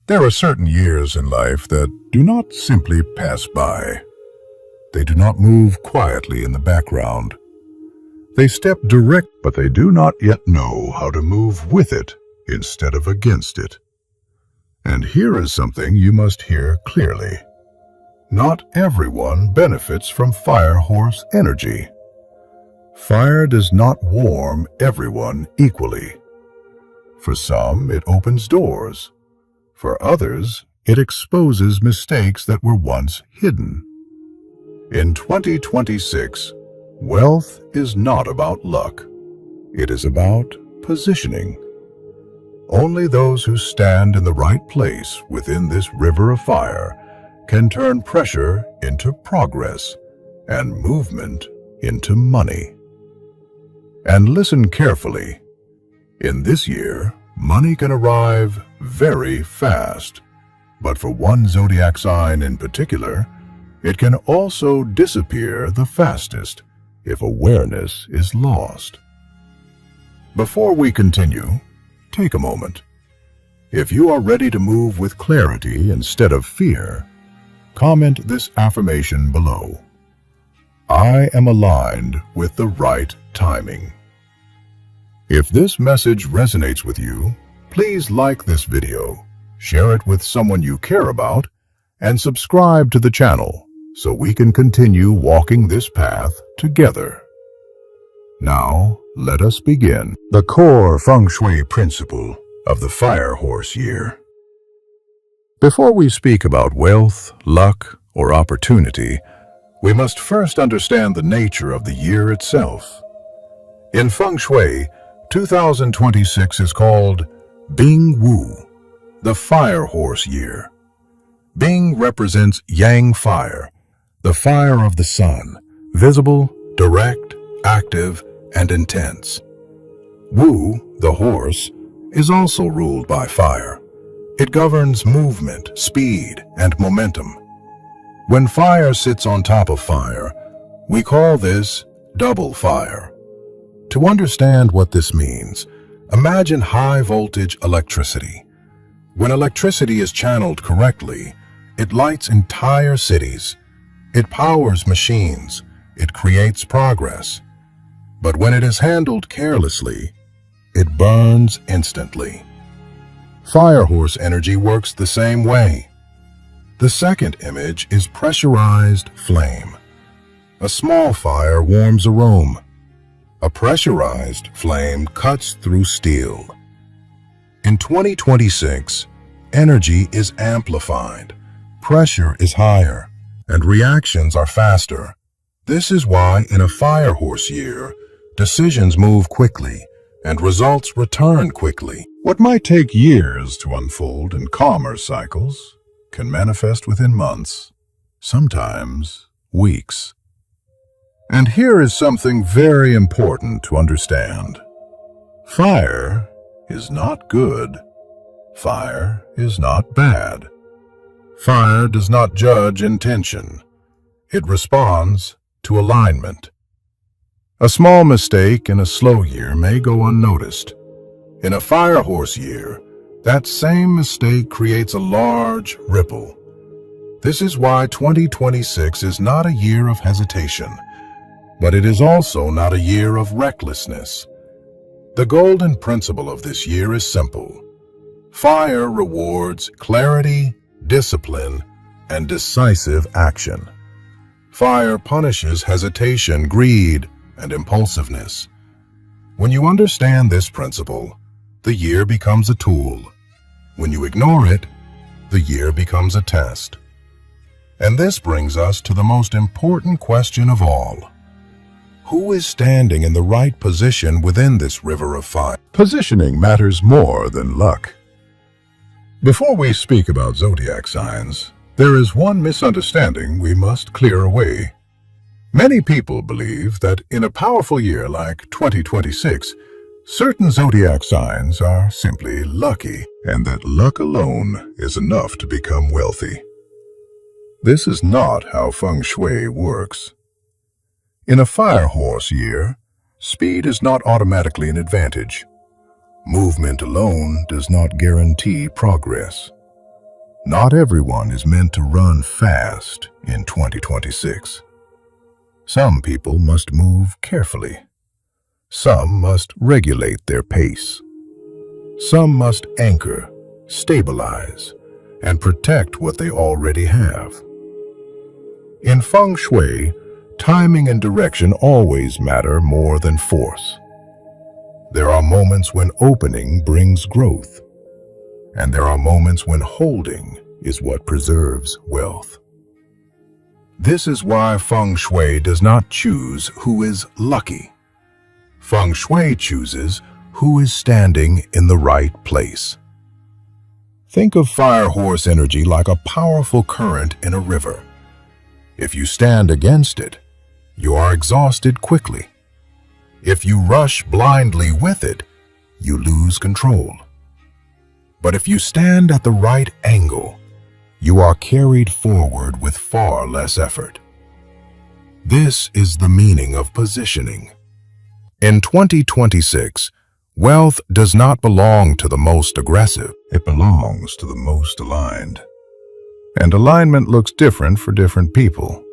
There are certain years in life that do not simply pass by. They do not move quietly in the background. They step direct, but they do not yet know how to move with it instead of against it. And here is something you must hear clearly. Not everyone benefits from fire horse energy. Fire does not warm everyone equally. For some, it opens doors. For others, it exposes mistakes that were once hidden. In 2026, wealth is not about luck. It is about positioning. Only those who stand in the right place within this river of fire can turn pressure into progress and movement into money. And listen carefully. In this year, money can arrive very fast. But for one zodiac sign in particular, it can also disappear the fastest if awareness is lost. Before we continue, take a moment. If you are ready to move with clarity instead of fear, comment this affirmation below. I am aligned with the right timing. If this message resonates with you, please like this video, share it with someone you care about, and subscribe to the channel so we can continue walking this path together. Now, let us begin. The core Fengshui principle of the Fire Horse Year. Before we speak about wealth, luck, or opportunity, we must first understand the nature of the year itself. In Feng Shui, 2026 is called Bing Wu, the Fire Horse Year. Bing represents Yang fire, the fire of the sun, visible, direct, active, and intense. Wu, the horse, is also ruled by fire. It governs movement, speed, and momentum. When fire sits on top of fire, we call this double fire. To understand what this means, imagine high-voltage electricity. When electricity is channeled correctly, it lights entire cities. It powers machines. It creates progress. But when it is handled carelessly, it burns instantly. Fire horse energy works the same way. The second image is pressurized flame. A small fire warms a room. A pressurized flame cuts through steel. In 2026, energy is amplified, pressure is higher, and reactions are faster. This is why in a fire horse year, decisions move quickly and results return quickly. What might take years to unfold in calmer cycles can manifest within months, sometimes weeks. And here is something very important to understand. Fire is not good. Fire is not bad. Fire does not judge intention. It responds to alignment. A small mistake in a slow year may go unnoticed. In a fire horse year, that same mistake creates a large ripple. This is why 2026 is not a year of hesitation, but it is also not a year of recklessness. The golden principle of this year is simple. Fire rewards clarity, discipline, and decisive action. Fire punishes hesitation, greed, and impulsiveness. When you understand this principle, the year becomes a tool. When you ignore it, the year becomes a test. And this brings us to the most important question of all. Who is standing in the right position within this river of fire? Positioning matters more than luck. Before we speak about zodiac signs, there is one misunderstanding we must clear away. Many people believe that in a powerful year like 2026, certain zodiac signs are simply lucky, and that luck alone is enough to become wealthy. This is not how Feng Shui works. In a fire horse year, speed is not automatically an advantage. Movement alone does not guarantee progress. Not everyone is meant to run fast in 2026. Some people must move carefully. Some must regulate their pace. Some must anchor, stabilize, and protect what they already have. In Feng Shui, timing and direction always matter more than force. There are moments when opening brings growth, and there are moments when holding is what preserves wealth. This is why Feng Shui does not choose who is lucky. Feng Shui chooses who is standing in the right place. Think of fire horse energy like a powerful current in a river. If you stand against it, you are exhausted quickly. If you rush blindly with it, you lose control. But if you stand at the right angle, you are carried forward with far less effort. This is the meaning of positioning. In 2026, wealth does not belong to the most aggressive. It belongs to the most aligned. And alignment looks different for different people.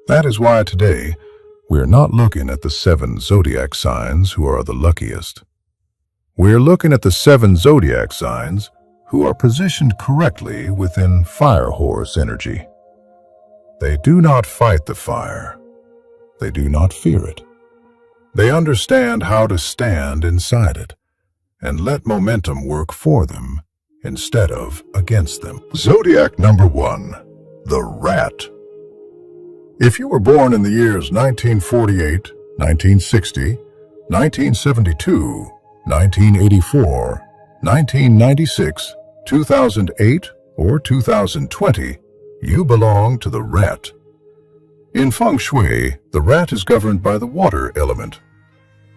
That is why today, we're not looking at the 7 zodiac signs who are the luckiest. We're looking at the 7 zodiac signs who are positioned correctly within fire horse energy. They do not fight the fire. They do not fear it. They understand how to stand inside it and let momentum work for them instead of against them. Zodiac number 1, the rat. If you were born in the years 1948, 1960, 1972, 1984, 1996, 2008, or 2020, you belong to the rat. In Feng Shui, the rat is governed by the water element.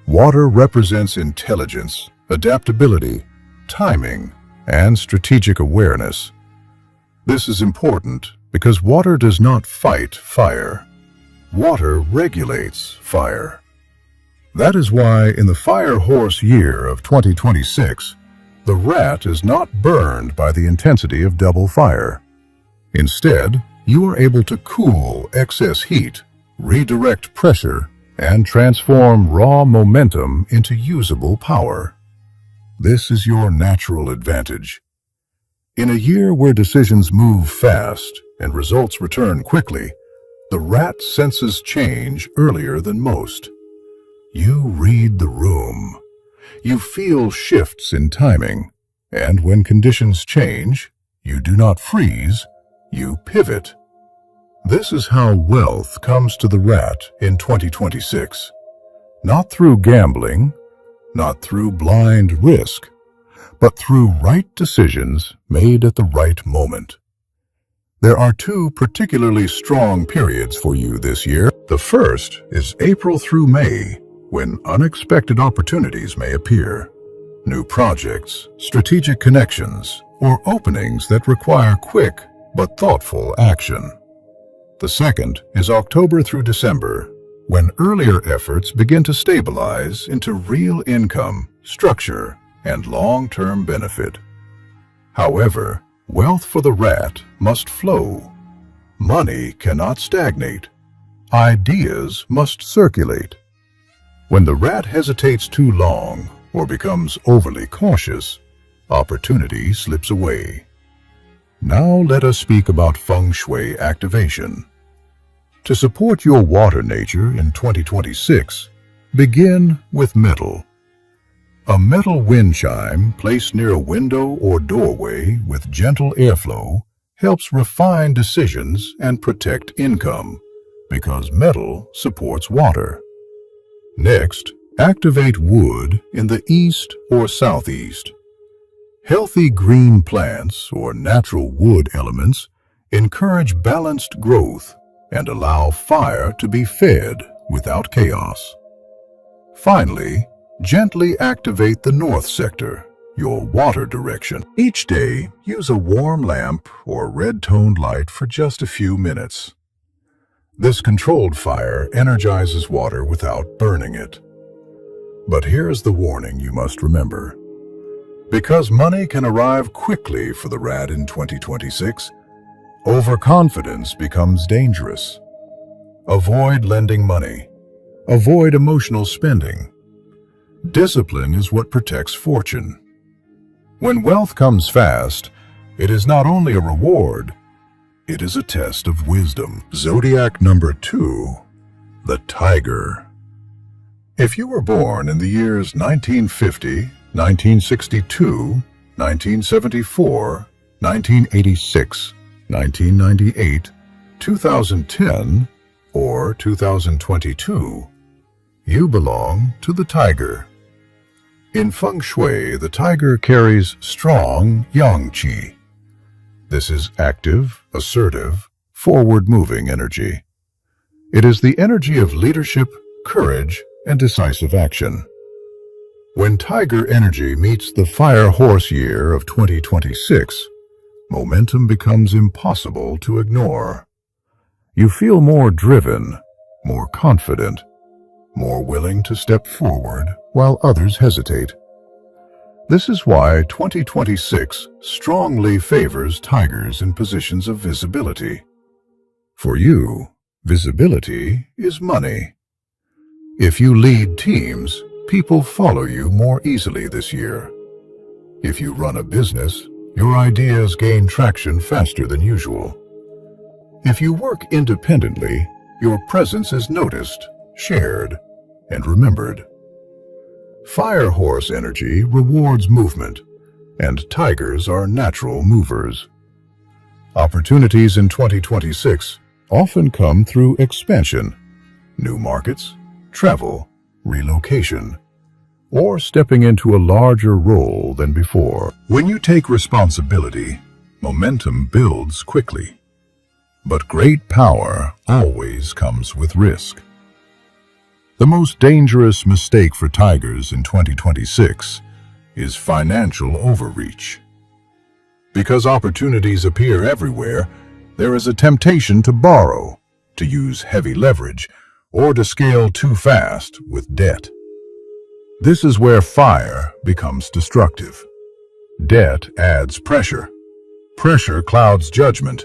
Water represents intelligence, adaptability, timing, and strategic awareness. This is important because water does not fight fire. Water regulates fire. That is why in the fire horse year of 2026, the rat is not burned by the intensity of double fire. Instead, you are able to cool excess heat, redirect pressure, and transform raw momentum into usable power. This is your natural advantage. In a year where decisions move fast and results return quickly, the rat senses change earlier than most. You read the room. You feel shifts in timing, and when conditions change, you do not freeze, you pivot. This is how wealth comes to the rat in 2026. Not through gambling, not through blind risk, but through right decisions made at the right moment. There are 2 particularly strong periods for you this year. The first is April through May, when unexpected opportunities may appear. New projects, strategic connections, or openings that require quick but thoughtful action. The second is October through December, when earlier efforts begin to stabilize into real income, structure, and long-term benefit. However, wealth for the rat must flow. Money cannot stagnate. Ideas must circulate. When the rat hesitates too long or becomes overly cautious, opportunity slips away. Now let us speak about Feng Shui activation. To support your water nature in 2026, begin with metal. A metal wind chime placed near a window or doorway with gentle airflow helps refine decisions and protect income, because metal supports water. Next, activate wood in the east or southeast. Healthy green plants or natural wood elements encourage balanced growth and allow fire to be fed without chaos. Finally, gently activate the north sector, your water direction. Each day, use a warm lamp or red-toned light for just a few minutes. This controlled fire energizes water without burning it. But here's the warning you must remember. Because money can arrive quickly for the rat in 2026, overconfidence becomes dangerous. Avoid lending money. Avoid emotional spending. Discipline is what protects fortune. When wealth comes fast, it is not only a reward, it is a test of wisdom. Zodiac number 2, the tiger. If you were born in the years 1950, 1962, 1974, 1986, 1998, 2010, or 2022, you belong to the tiger. In Fengshui, the tiger carries strong yang qi. This is active, assertive, forward-moving energy. It is the energy of leadership, courage, and decisive action. When tiger energy meets the fire horse year of 2026, momentum becomes impossible to ignore. You feel more driven, more confident, more willing to step forward while others hesitate. This is why 2026 strongly favors tigers in positions of visibility. For you, visibility is money. If you lead teams, people follow you more easily this year. If you run a business, your ideas gain traction faster than usual. If you work independently, your presence is noticed, shared, and remembered. Fire horse energy rewards movement, and tigers are natural movers. Opportunities in 2026 often come through expansion, new markets, travel, relocation, or stepping into a larger role than before. When you take responsibility, momentum builds quickly. But great power always comes with risk. The most dangerous mistake for tigers in 2026 is financial overreach. Because opportunities appear everywhere, there is a temptation to borrow, to use heavy leverage, or to scale too fast with debt. This is where fire becomes destructive. Debt adds pressure. Pressure clouds judgment.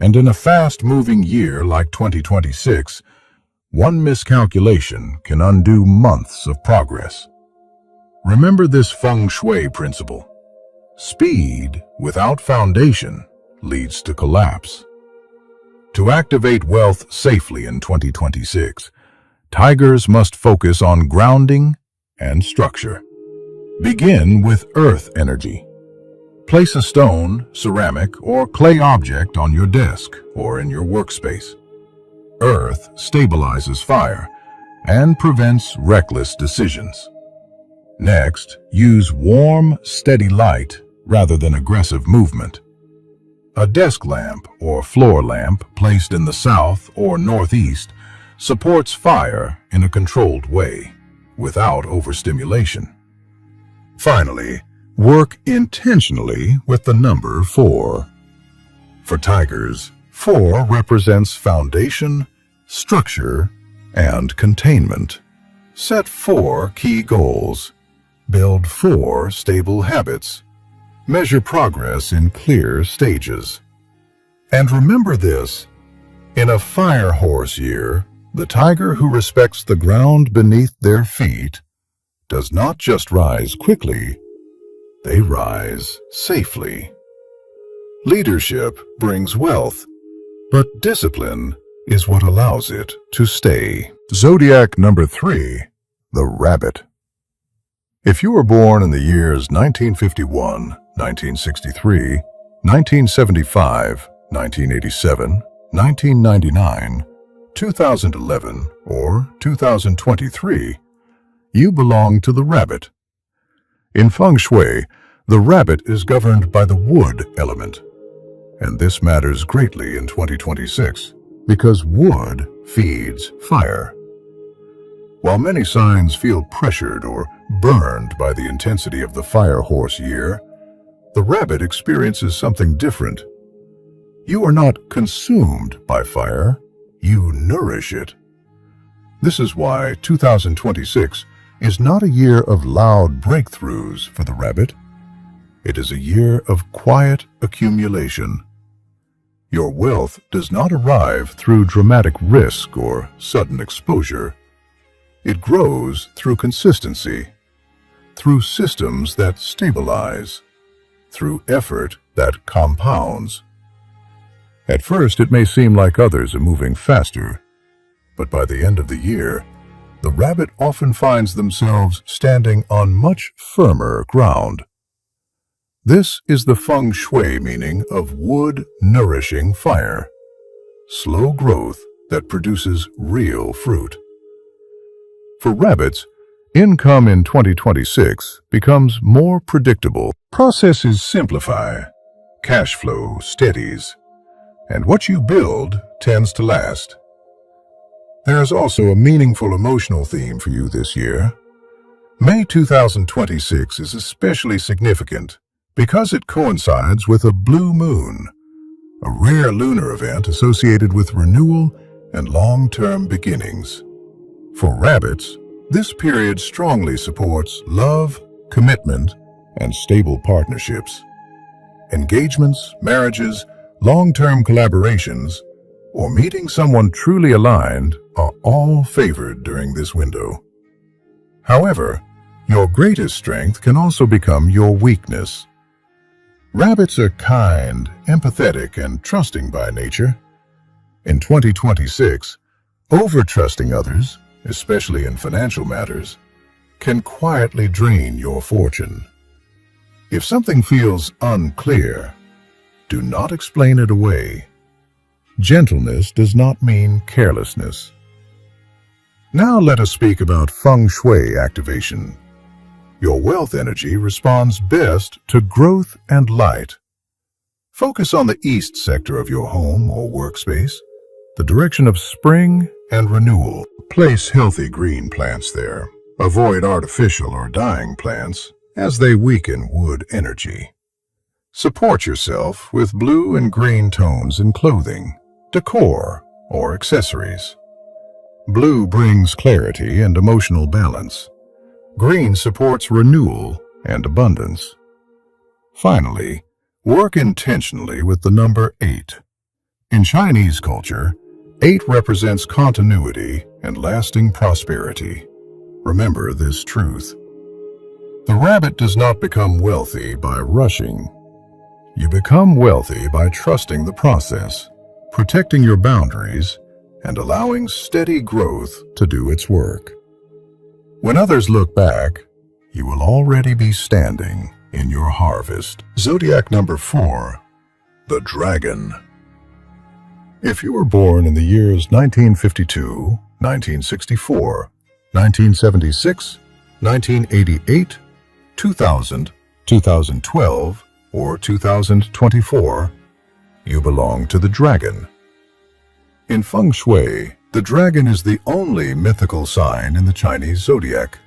And in a fast-moving year like 2026, one miscalculation can undo months of progress. Remember this feng shui principle. Speed without foundation leads to collapse. To activate wealth safely in 2026, tigers must focus on grounding and structure. Begin with earth energy. Place a stone, ceramic, or clay object on your desk or in your workspace. Earth stabilizes fire and prevents reckless decisions. Next, use warm, steady light rather than aggressive movement. A desk lamp or floor lamp placed in the south or northeast supports fire in a controlled way, without overstimulation. Finally, work intentionally with the number 4. For tigers, 4 represents foundation, structure, and containment. Set 4 key goals. Build 4 stable habits. Measure progress in clear stages. And remember this, in a fire horse year, the tiger who respects the ground beneath their feet does not just rise quickly, they rise safely. Leadership brings wealth, but discipline is what allows it to stay. Zodiac number 3, the rabbit. If you were born in the years 1951, 1963, 1975, 1987, 1999, 2011, or 2023, you belong to the rabbit. In feng shui, the rabbit is governed by the wood element, and this matters greatly in 2026 because wood feeds fire. While many signs feel pressured or burned by the intensity of the fire horse year, the rabbit experiences something different. You are not consumed by fire, you nourish it. This is why 2026 is not a year of loud breakthroughs for the rabbit, It is a year of quiet accumulation. Your wealth does not arrive through dramatic risk or sudden exposure. It grows through consistency, through systems that stabilize, through effort that compounds. At first, it may seem like others are moving faster, but by the end of the year, the rabbit often finds themselves standing on much firmer ground. This is the feng shui meaning of wood nourishing fire, slow growth that produces real fruit. For rabbits, income in 2026 becomes more predictable. Processes simplify, cash flow steadies, and what you build tends to last. There is also a meaningful emotional theme for you this year. May 2026 is especially significant because it coincides with a blue moon, a rare lunar event associated with renewal and long-term beginnings. For rabbits, this period strongly supports love, commitment, and stable partnerships. Engagements, marriages, long-term collaborations, or meeting someone truly aligned are all favored during this window. However, your greatest strength can also become your weakness. Rabbits are kind, empathetic, and trusting by nature. In 2026, over-trusting others, especially in financial matters, can quietly drain your fortune. If something feels unclear, do not explain it away. Gentleness does not mean carelessness. Now let us speak about feng shui activation. Your wealth energy responds best to growth and light. Focus on the east sector of your home or workspace, the direction of spring and renewal. Place healthy green plants there. Avoid artificial or dying plants, as they weaken wood energy. Support yourself with blue and green tones in clothing, decor, or accessories. Blue brings clarity and emotional balance. Green supports renewal and abundance. Finally, work intentionally with the number 8. In Chinese culture, 8 represents continuity and lasting prosperity. Remember this truth. The rabbit does not become wealthy by rushing. You become wealthy by trusting the process, protecting your boundaries, and allowing steady growth to do its work. When others look back, you will already be standing in your harvest. Zodiac number 4, the Dragon. If you were born in the years 1952, 1964, 1976, 1988, 2000, 2012, or 2024, you belong to the Dragon. In Feng Shui, the dragon is the only mythical sign in the Chinese zodiac.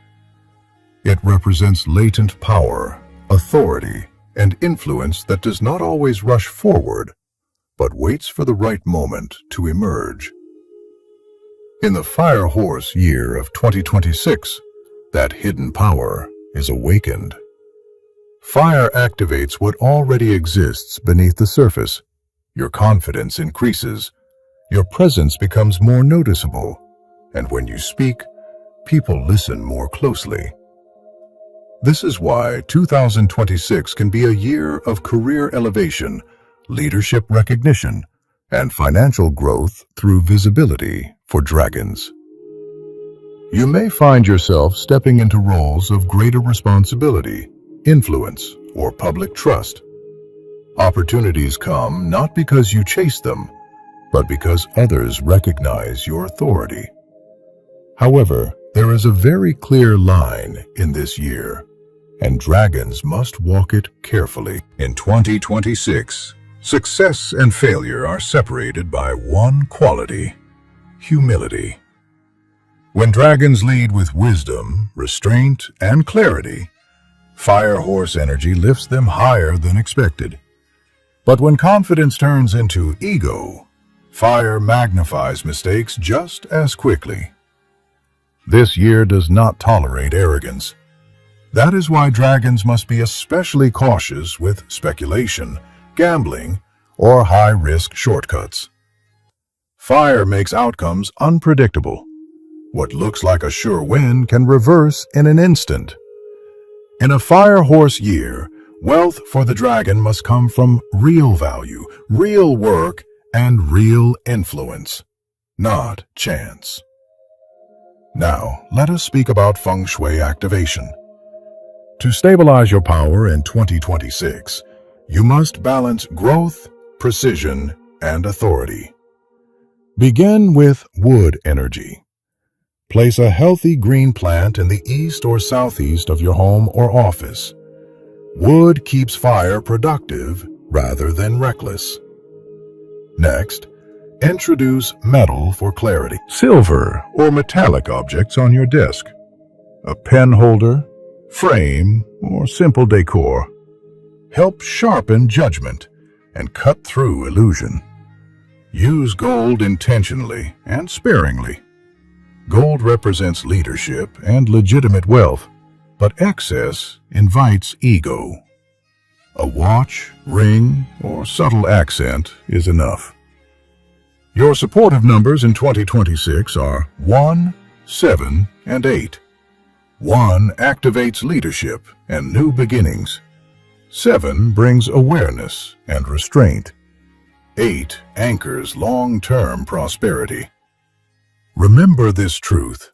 It represents latent power, authority, and influence that does not always rush forward, but waits for the right moment to emerge. In the Fire Horse year of 2026, that hidden power is awakened. Fire activates what already exists beneath the surface. Your confidence increases. Your presence becomes more noticeable, and when you speak, people listen more closely. This is why 2026 can be a year of career elevation, leadership recognition, and financial growth through visibility for dragons. You may find yourself stepping into roles of greater responsibility, influence, or public trust. Opportunities come not because you chase them, but because others recognize your authority. However, there is a very clear line in this year, and dragons must walk it carefully. In 2026, success and failure are separated by one quality: humility. When dragons lead with wisdom, restraint, and clarity, Fire Horse energy lifts them higher than expected. But when confidence turns into ego, fire magnifies mistakes just as quickly. This year does not tolerate arrogance. That is why dragons must be especially cautious with speculation, gambling, or high-risk shortcuts. Fire makes outcomes unpredictable. What looks like a sure win can reverse in an instant. In a fire horse year, wealth for the dragon must come from real value, real work, and real influence, not chance. Now, let us speak about Feng Shui activation. To stabilize your power in 2026, you must balance growth, precision, and authority. Begin with wood energy. Place a healthy green plant in the east or southeast of your home or office. Wood keeps fire productive rather than reckless. Next, introduce metal for clarity. Silver or metallic objects on your desk. A pen holder, frame, or simple decor. Help sharpen judgment and cut through illusion. Use gold intentionally and sparingly. Gold represents leadership and legitimate wealth, but excess invites ego. A watch, ring, or subtle accent is enough. Your supportive numbers in 2026 are 1, 7, and 8. 1 activates leadership and new beginnings. 7 brings awareness and restraint. 8 anchors long-term prosperity. Remember this truth.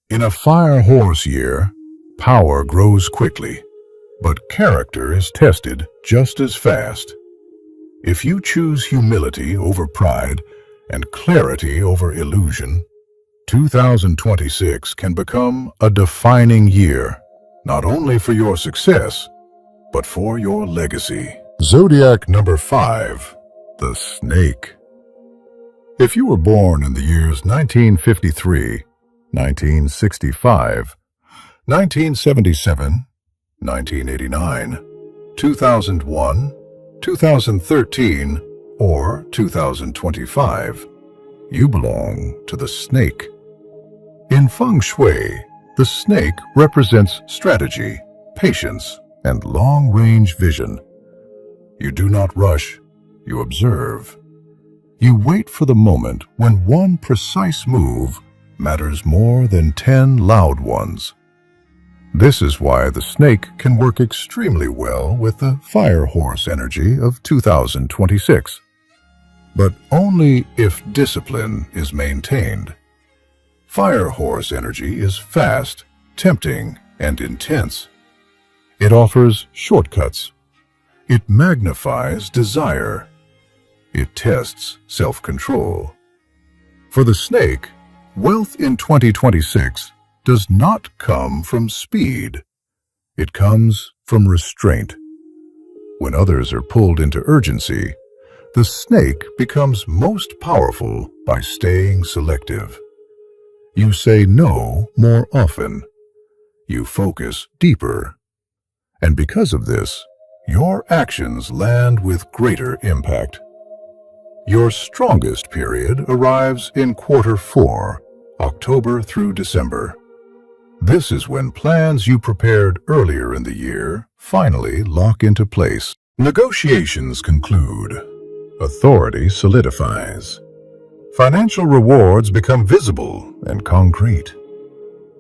In a fire horse year, power grows quickly, but character is tested just as fast. If you choose humility over pride and clarity over illusion, 2026 can become a defining year, not only for your success, but for your legacy. Zodiac number 5, the snake. If you were born in the years 1953, 1965, 1977, 1989, 2001, 2013, or 2025, you belong to the snake. In Feng Shui, the snake represents strategy, patience, and long-range vision. You do not rush, you observe. You wait for the moment when one precise move matters more than 10 loud ones. This is why the snake can work extremely well with the fire horse energy of 2026. But only if discipline is maintained. Fire horse energy is fast, tempting, and intense. It offers shortcuts. It magnifies desire. It tests self-control. For the snake, wealth in 2026 does not come from speed. It comes from restraint. When others are pulled into urgency, the snake becomes most powerful by staying selective. You say no more often. You focus deeper. And because of this, your actions land with greater impact. Your strongest period arrives in quarter 4, October through December. This is when plans you prepared earlier in the year finally lock into place. Negotiations conclude. Authority solidifies. Financial rewards become visible and concrete.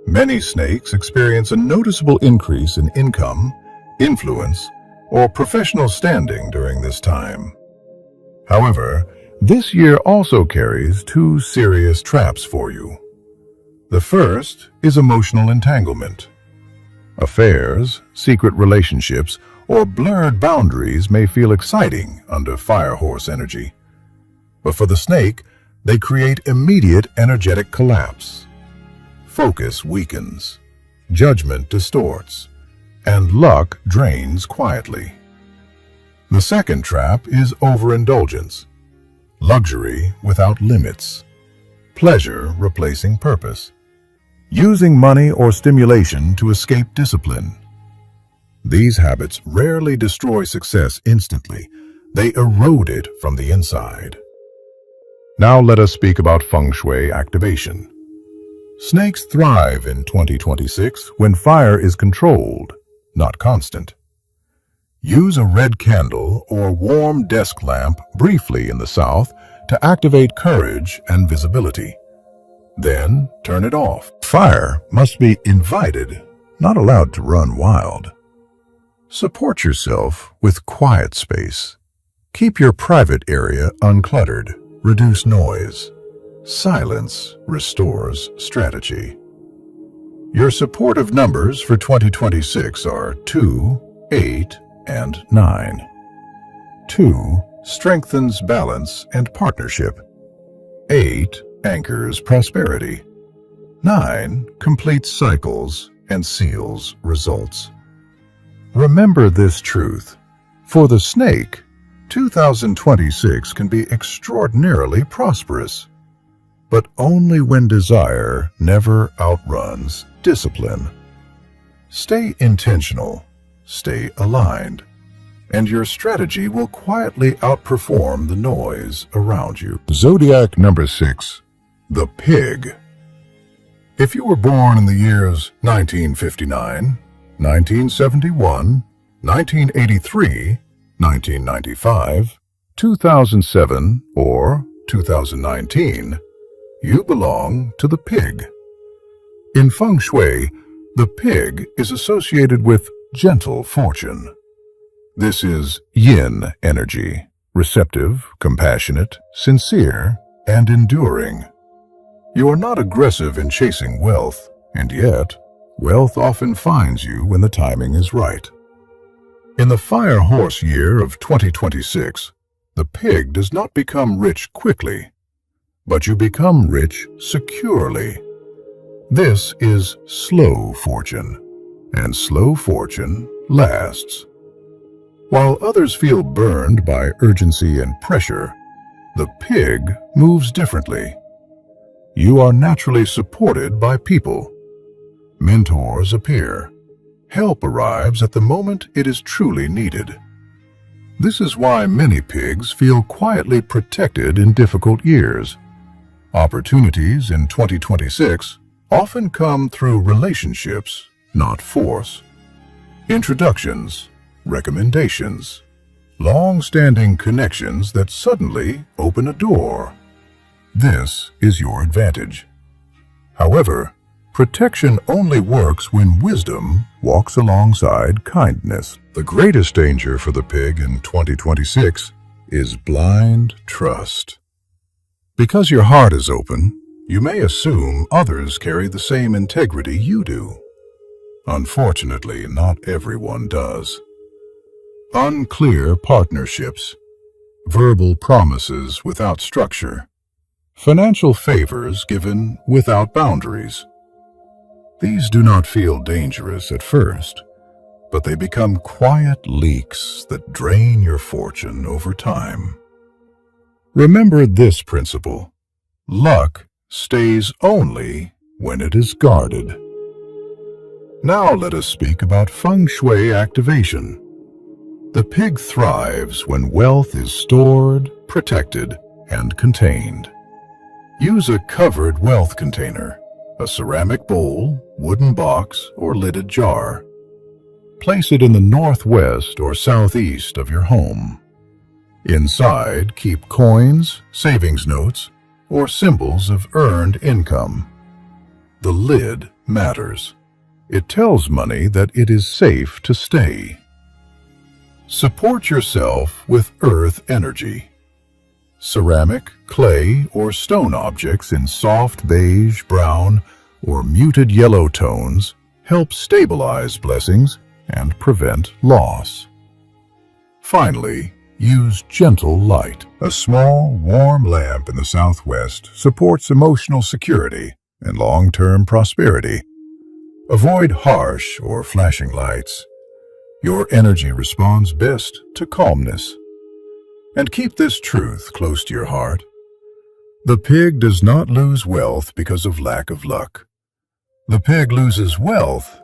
Many snakes experience a noticeable increase in income, influence, or professional standing during this time. However, this year also carries 2 serious traps for you. The first is emotional entanglement. Affairs, secret relationships, or blurred boundaries may feel exciting under fire horse energy. But for the snake, they create immediate energetic collapse. Focus weakens, judgment distorts, and luck drains quietly. The second trap is overindulgence. Luxury without limits. Pleasure replacing purpose. Using money or stimulation to escape discipline. These habits rarely destroy success instantly. They erode it from the inside. Now let us speak about Feng Shui activation. Snakes thrive in 2026 when fire is controlled, not constant. Use a red candle or warm desk lamp briefly in the south to activate courage and visibility. Then turn it off. Fire must be invited, not allowed to run wild. Support yourself with quiet space. Keep your private area uncluttered. Reduce noise. Silence restores strategy. Your supportive numbers for 2026 are 2, 8, and 9. 2 strengthens balance and partnership. 8 anchors prosperity. 9 completes cycles and seals results. Remember this truth. For the snake, 2026 can be extraordinarily prosperous, but only when desire never outruns discipline. Stay intentional, stay aligned, and your strategy will quietly outperform the noise around you. Zodiac number 6, the pig. If you were born in the years 1959, 1971, 1983, 1995, 2007, or 2019, you belong to the pig. In Fengshui, the pig is associated with gentle fortune. This is yin energy, receptive, compassionate, sincere, and enduring. You are not aggressive in chasing wealth, and yet, wealth often finds you when the timing is right. In the fire horse year of 2026, the pig does not become rich quickly, but you become rich securely. This is slow fortune, and slow fortune lasts. While others feel burned by urgency and pressure, the pig moves differently. You are naturally supported by people. Mentors appear. Help arrives at the moment it is truly needed. This is why many pigs feel quietly protected in difficult years. Opportunities in 2026 often come through relationships, not force. Introductions, recommendations, long-standing connections that suddenly open a door. This is your advantage. However, protection only works when wisdom walks alongside kindness. The greatest danger for the pig in 2026 is blind trust. Because your heart is open, you may assume others carry the same integrity you do. Unfortunately, not everyone does. Unclear partnerships, verbal promises without structure, financial favors given without boundaries. These do not feel dangerous at first, but they become quiet leaks that drain your fortune over time. Remember this principle: luck stays only when it is guarded. Now let us speak about Feng Shui activation. The pig thrives when wealth is stored, protected, and contained. Use a covered wealth container, a ceramic bowl, wooden box, or lidded jar. Place it in the northwest or southeast of your home. Inside, keep coins, savings notes, or symbols of earned income. The lid matters. It tells money that it is safe to stay. Support yourself with earth energy. Ceramic, clay, or stone objects in soft beige, brown, or muted yellow tones help stabilize blessings and prevent loss. Finally, use gentle light. A small, warm lamp in the southwest supports emotional security and long-term prosperity. Avoid harsh or flashing lights. Your energy responds best to calmness. And keep this truth close to your heart. The pig does not lose wealth because of lack of luck. The pig loses wealth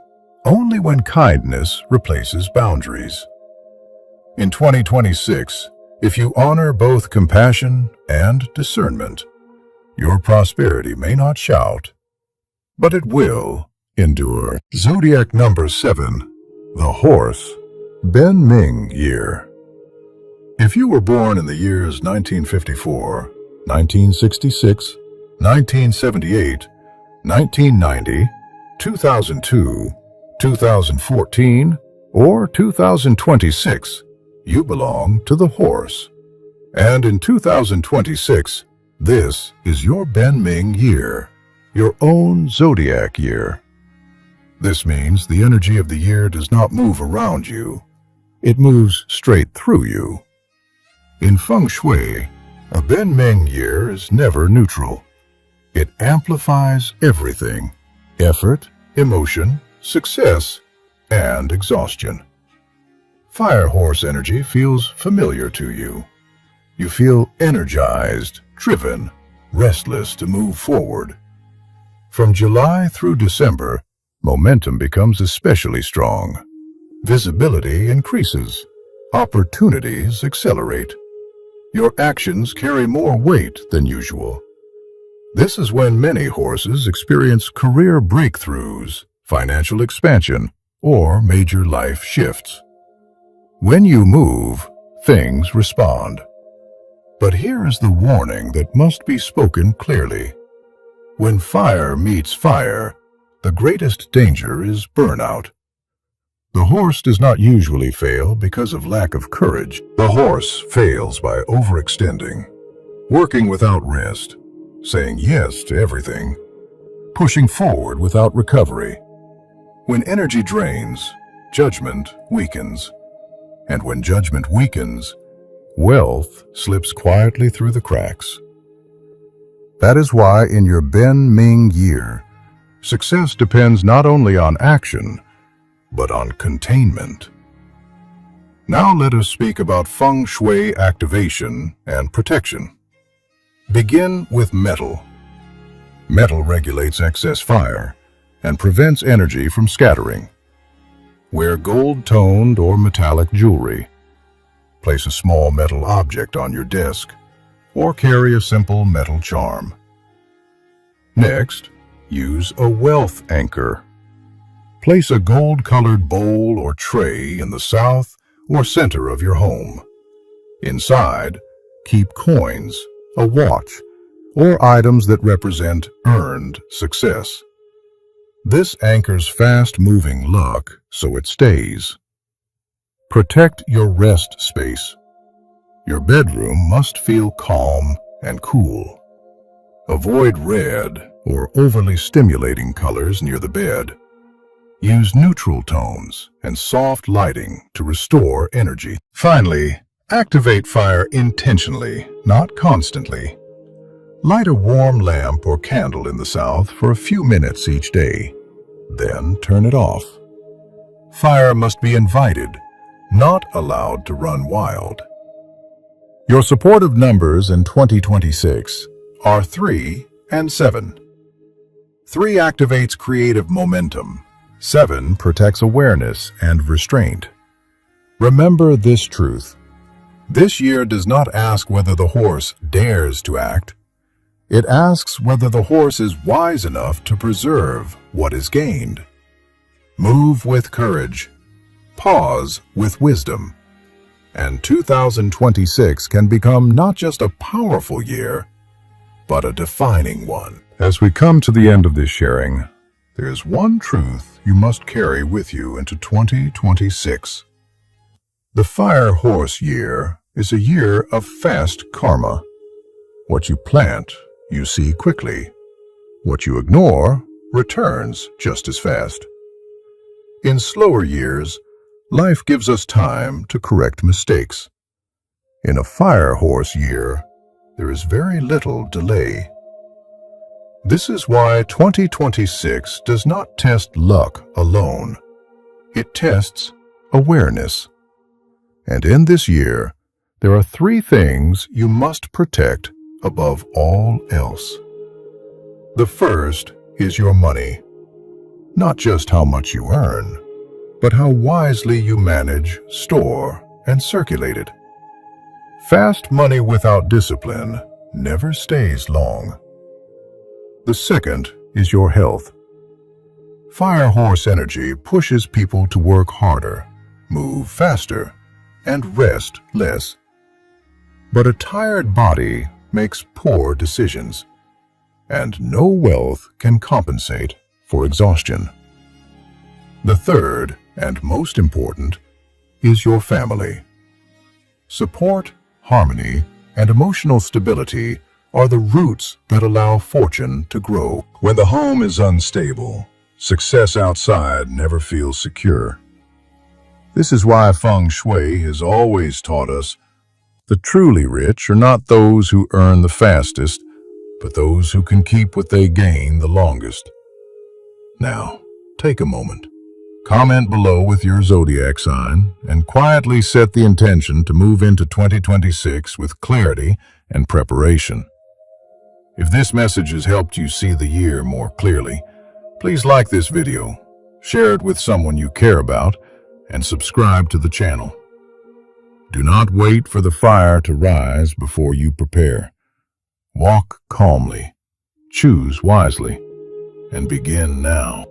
only when kindness replaces boundaries. In 2026, if you honor both compassion and discernment, your prosperity may not shout, but it will endure. Zodiac number 7, the horse, Ben Ming year. If you were born in the years 1954, 1966, 1978, 1990, 2002, 2014, or 2026, you belong to the horse. And in 2026, this is your Ben Ming year, your own zodiac year. This means the energy of the year does not move around you. It moves straight through you. In Feng Shui, a Ben Ming year is never neutral. It amplifies everything: effort, emotion, success, and exhaustion. Fire horse energy feels familiar to you. You feel energized, driven, restless to move forward. From July through December, momentum becomes especially strong. Visibility increases. Opportunities accelerate. Your actions carry more weight than usual. This is when many horses experience career breakthroughs, financial expansion, or major life shifts. When you move, things respond. But here is the warning that must be spoken clearly. When fire meets fire, the greatest danger is burnout. The horse does not usually fail because of lack of courage. The horse fails by overextending, working without rest, saying yes to everything, pushing forward without recovery. When energy drains, judgment weakens. And when judgment weakens, wealth slips quietly through the cracks. That is why in your Ben Ming year, success depends not only on action, but on containment. Now let us speak about Feng Shui activation and protection. Begin with metal. Metal regulates excess fire and prevents energy from scattering. Wear gold-toned or metallic jewelry. Place a small metal object on your desk, or carry a simple metal charm. Next, use a wealth anchor. Place a gold-colored bowl or tray in the south or center of your home. Inside, keep coins, a watch, or items that represent earned success. This anchors fast-moving luck so it stays. Protect your rest space. Your bedroom must feel calm and cool. Avoid red or overly stimulating colors near the bed. Use neutral tones and soft lighting to restore energy. Finally, activate fire intentionally, not constantly. Light a warm lamp or candle in the south for a few minutes each day, then turn it off. Fire must be invited, not allowed to run wild. Your supportive numbers in 2026 are 3 and 7. 3 activates creative momentum. 7 protects awareness and restraint. Remember this truth. This year does not ask whether the horse dares to act. It asks whether the horse is wise enough to preserve what is gained. Move with courage. Pause with wisdom. And 2026 can become not just a powerful year, but a defining one. As we come to the end of this sharing, there is one truth you must carry with you into 2026. The Fire Horse year is a year of fast karma. What you plant, you see quickly. What you ignore returns just as fast. In slower years, life gives us time to correct mistakes. In a Fire Horse year, there is very little delay. This is why 2026 does not test luck alone. It tests awareness. And in this year, there are 3 things you must protect above all else. The first is your money. Not just how much you earn, but how wisely you manage, store, and circulate it. Fast money without discipline never stays long. The second is your health. Fire horse energy pushes people to work harder, move faster, and rest less. But a tired body makes poor decisions, and no wealth can compensate for exhaustion. The third, and most important, is your family. Support, harmony, and emotional stability are the roots that allow fortune to grow. When the home is unstable, success outside never feels secure. This is why Fengshui has always taught us the truly rich are not those who earn the fastest, but those who can keep what they gain the longest. Now, take a moment. Comment below with your zodiac sign and quietly set the intention to move into 2026 with clarity and preparation. If this message has helped you see the year more clearly, please like this video, share it with someone you care about, and subscribe to the channel. Do not wait for the fire to rise before you prepare. Walk calmly, choose wisely, and begin now.